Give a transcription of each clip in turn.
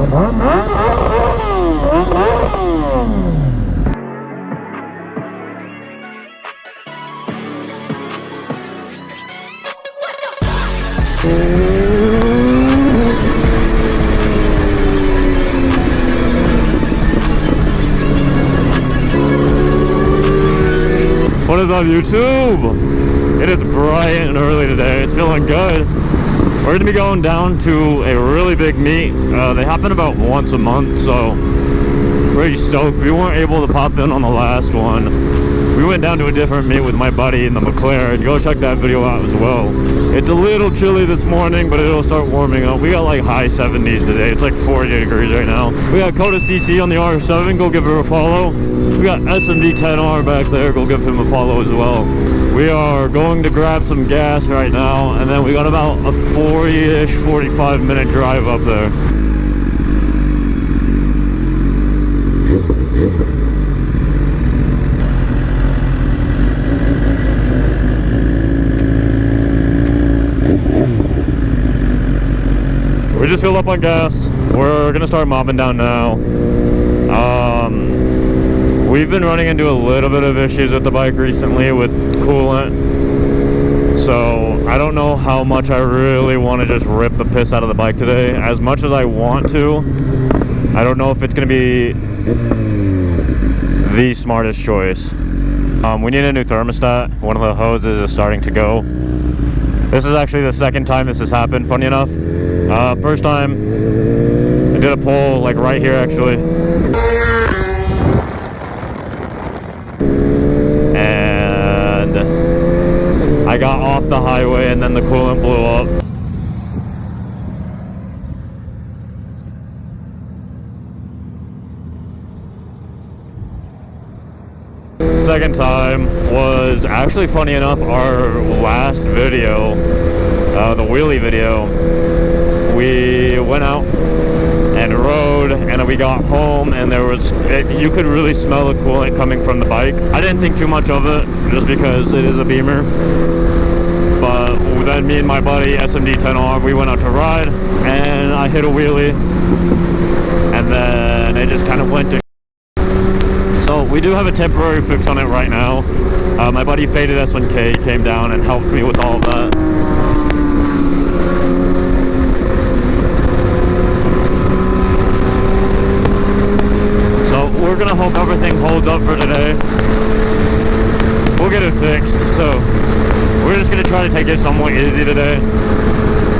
What is up, YouTube? It is bright and early today. It's feeling good. We're going to be going down to a really big meet. They happen about once a month, so pretty stoked. We weren't able to pop in on the last one. We went down to a different meet with my buddy in the McLaren. Go check that video out as well. It's a little chilly this morning, but it'll start warming up. We got like high 70s today. It's like 40 degrees right now. We got Coda CC on the R7. Go give her a follow. We got SMD10R back there. Go give him a follow as well. We are going to grab some gas right now, and then we got about a 40-ish, 45-minute drive up there. We just filled up on gas. We're gonna start mopping down now. We've been running into a little bit of issues with the bike recently with coolant. So I don't know how much I really want to just rip the piss out of the bike today. As much as I want to, I don't know if it's gonna be the smartest choice. We need a new thermostat. One of the hoses is starting to go. This is actually the second time this has happened, funny enough. First time, I did a pull like right here actually. And I got off the highway and then the coolant blew up. Second time was actually, funny enough, our last video, the wheelie video. We went out and rode, and we got home, and you could really smell the coolant coming from the bike. I didn't think too much of it, just because it is a Beamer. But then me and my buddy, SMD10R, we went out to ride, and I hit a wheelie, and then it just kind of went to So we do have a temporary fix on it right now. My buddy Faded S1K came down and helped me with all of that. We're gonna hope everything holds up for today. We'll get it fixed. So we're just gonna try to take it somewhat easy today.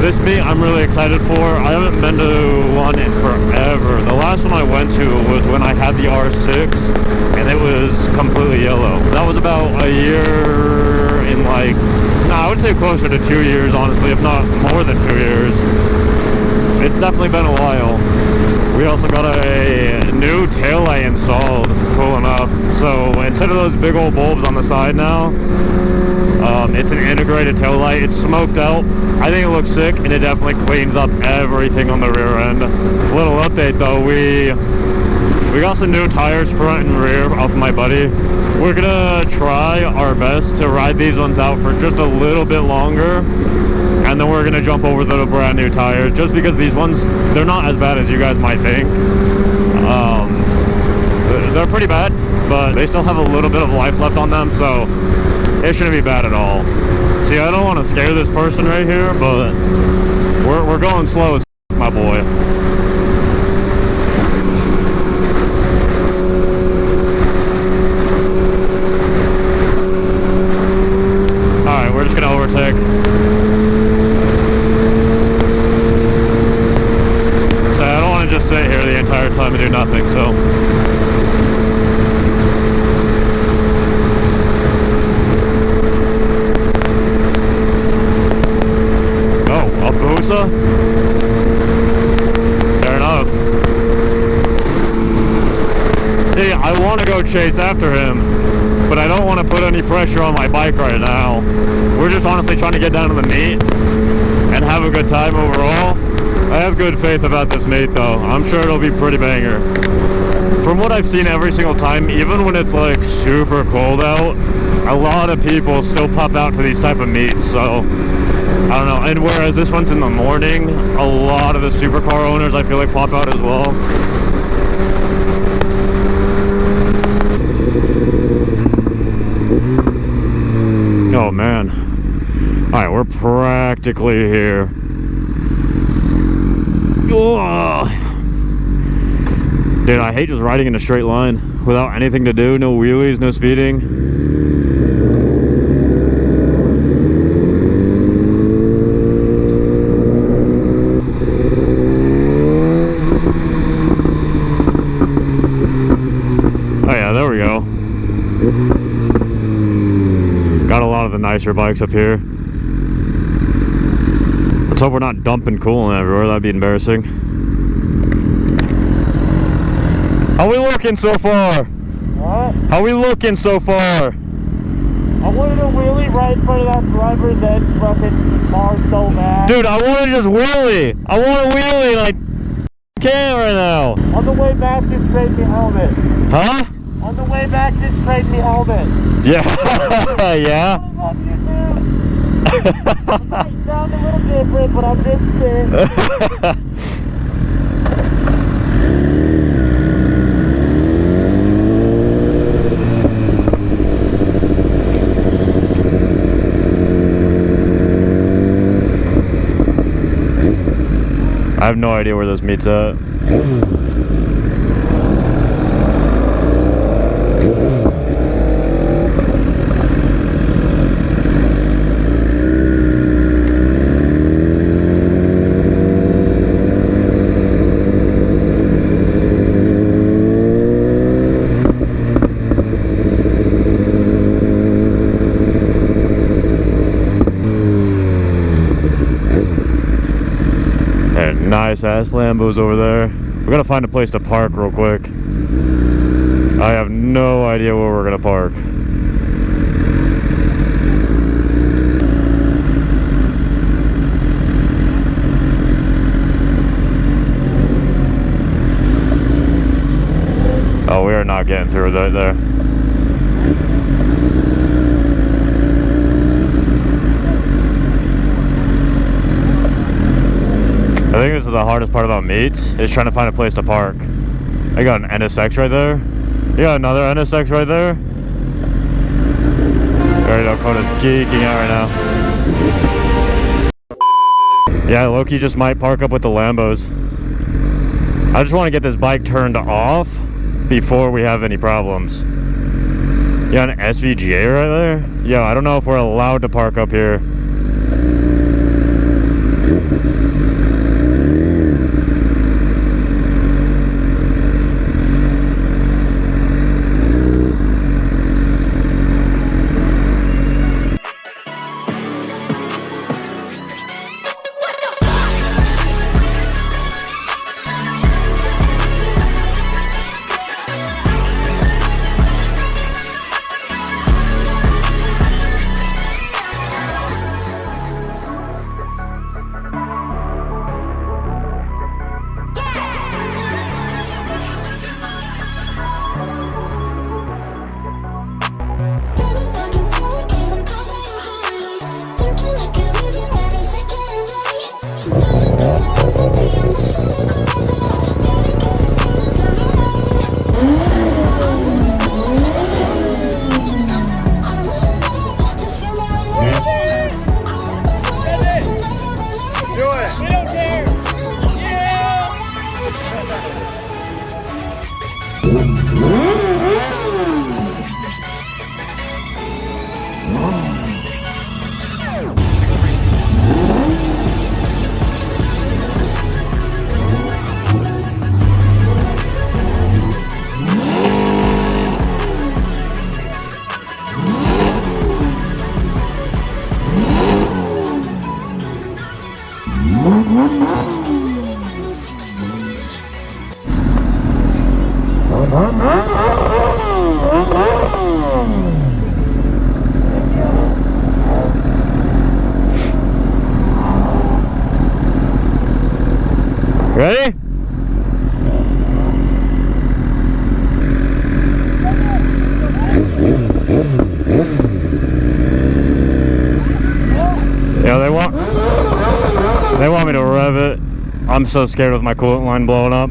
This meet I'm really excited for. I haven't been to one in forever. The last one I went to was when I had the R6 and it was completely yellow. That was about a year in I would say closer to 2 years, honestly, if not more than 2 years. It's definitely been a while. We also got a new taillight installed, cool enough. So instead of those big old bulbs on the side now, it's an integrated taillight. It's smoked out. I think it looks sick, and it definitely cleans up everything on the rear end. Little update though, we got some new tires front and rear off my buddy. We're gonna try our best to ride these ones out for just a little bit longer, and then we're gonna jump over the brand new tires, just because these ones, they're not as bad as you guys might think. They're pretty bad, but they still have a little bit of life left on them, so it shouldn't be bad at all. See, I don't want to scare this person right here, but we're going slow as my boy. Alright, we're just gonna overtake. So I don't want to just sit here the entire time and do nothing, so fair enough. See, I want to go chase after him, but I don't want to put any pressure on my bike right now. We're just honestly trying to get down to the meet and have a good time overall. I have good faith about this meet though. I'm sure it'll be pretty banger. From what I've seen every single time, even when it's like super cold out, a lot of people still pop out to these type of meets, so I don't know. And whereas this one's in the morning, a lot of the supercar owners I feel like pop out as well. Oh man. Alright, we're practically here. Ugh. Dude, I hate just riding in a straight line without anything to do, no wheelies, no speeding. Oh yeah, there we go. Got a lot of the nicer bikes up here. Let's hope we're not dumping coolant everywhere, that'd be embarrassing. How we looking so far? What? How we looking so far? I wanted to wheelie right in front of that driver's edge fucking car so bad. Dude, I want to just wheelie. I want to wheelie and I can't right now. On the way back, just trade me helmet. Huh? On the way back, just trade me helmet. Yeah. Yeah. I love you, dude. You sound a little different, but I'm just saying. I have no idea where this meets at. Nice ass Lambos over there. We're gonna find a place to park real quick. I have no idea where we're gonna park. Oh, we are not getting through right there. I think this is the hardest part about meets, is trying to find a place to park. I got an NSX right there. You got another NSX right there. Alright, Dakota's geeking out right now. Yeah, Loki just might park up with the Lambos. I just want to get this bike turned off before we have any problems. You got an SVGA right there? Yo, I don't know if we're allowed to park up here. Ready? Yeah, they want. I'm so scared of my coolant line blowing up.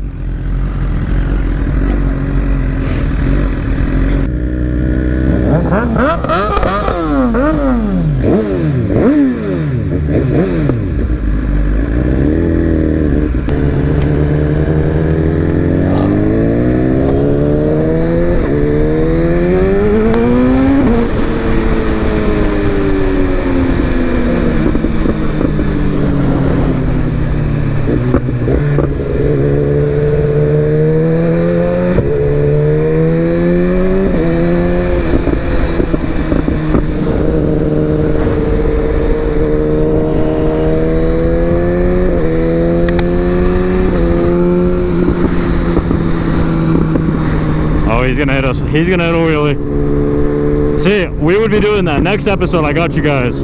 He's gonna hit us. He's gonna hit a wheelie. See, we would be doing that. Next episode, I got you guys.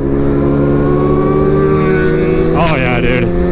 Oh yeah, dude.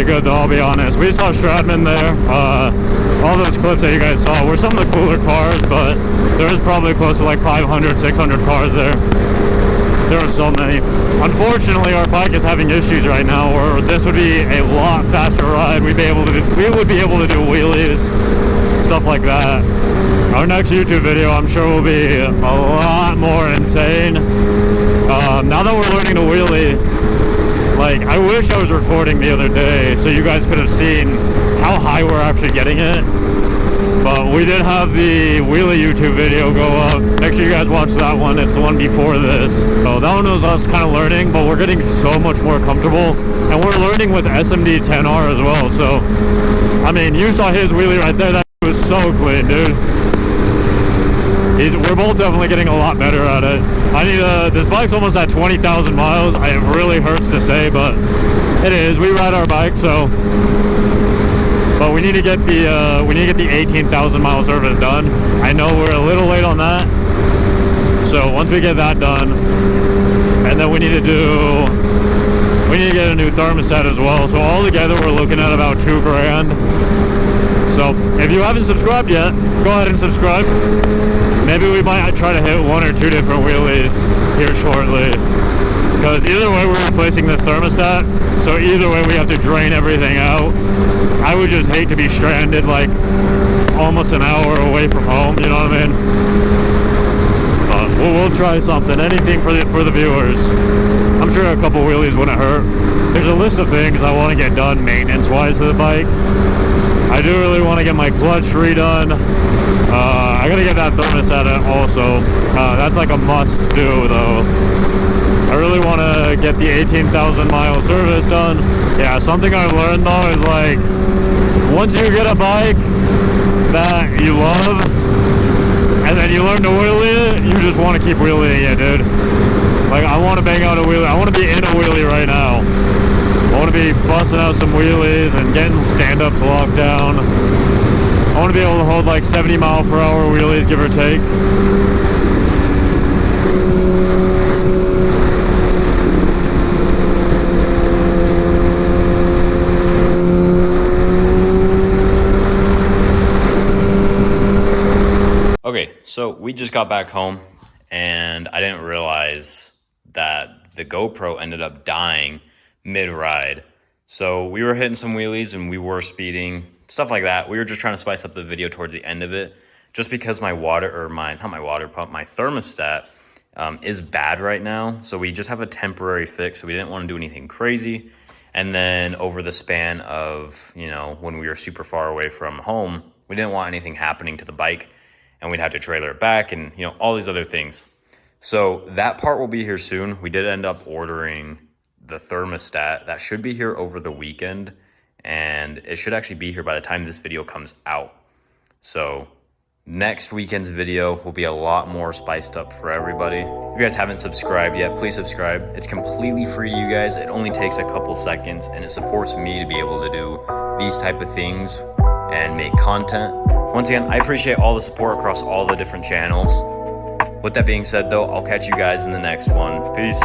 Good though, I'll be honest. We saw Stradman there. All those clips that you guys saw were some of the cooler cars, but there was probably close to like 500, 600 cars there. There were so many. Unfortunately, our bike is having issues right now, or this would be a lot faster ride. We would be able to do wheelies, stuff like that. Our next YouTube video, I'm sure, will be a lot more insane. Now that we're learning to wheelie, like, I wish I was recording the other day so you guys could have seen how high we're actually getting it. But we did have the wheelie YouTube video go up. Make sure you guys watch that one. It's the one before this. So that one was us kind of learning, but we're getting so much more comfortable. And we're learning with ZX-10R as well. So, I mean, you saw his wheelie right there. That was so clean, dude. We're both definitely getting a lot better at it. I need this bike's almost at 20,000 miles. It really hurts to say, but it is. We ride our bike, so. But we need to get the 18,000 mile service done. I know we're a little late on that. So once we get that done, and then we need to get a new thermostat as well. So all together we're looking at about $2,000. So if you haven't subscribed yet, go ahead and subscribe. Maybe we might try to hit 1 or 2 different wheelies here shortly. Because either way we're replacing this thermostat, so either way we have to drain everything out. I would just hate to be stranded like almost an hour away from home, you know what I mean? But we'll try something, anything for the viewers. I'm sure a couple wheelies wouldn't hurt. There's a list of things I want to get done maintenance-wise to the bike. I do really want to get my clutch redone. I gotta get that thermostat also. That's like a must-do though. I really want to get the 18,000 mile service done. Yeah, something I learned though is like, once you get a bike that you love, and then you learn to wheelie it, you just want to keep wheeling it, dude. Like, I want to bang out a wheelie. I want to be in a wheelie right now. I want to be busting out some wheelies and getting stand-ups locked down. I want to be able to hold like 70 mile per hour wheelies, give or take. Okay, so we just got back home and I didn't realize that the GoPro ended up dying mid-ride. So we were hitting some wheelies and we were speeding, stuff like that. We were just trying to spice up the video towards the end of it, just because my thermostat is bad right now. So we just have a temporary fix. So we didn't want to do anything crazy. And then over the span of, you know, when we were super far away from home, we didn't want anything happening to the bike and we'd have to trailer it back and, you know, all these other things. So that part will be here soon. We did end up ordering the thermostat. That should be here over the weekend, and it should actually be here by the time this video comes out. So next weekend's video will be a lot more spiced up for everybody. If you guys haven't subscribed yet, please subscribe. It's completely free to you guys. It only takes a couple seconds, and it supports me to be able to do these type of things and make content. Once again, I appreciate all the support across all the different channels. With that being said though, I'll catch you guys in the next one. Peace.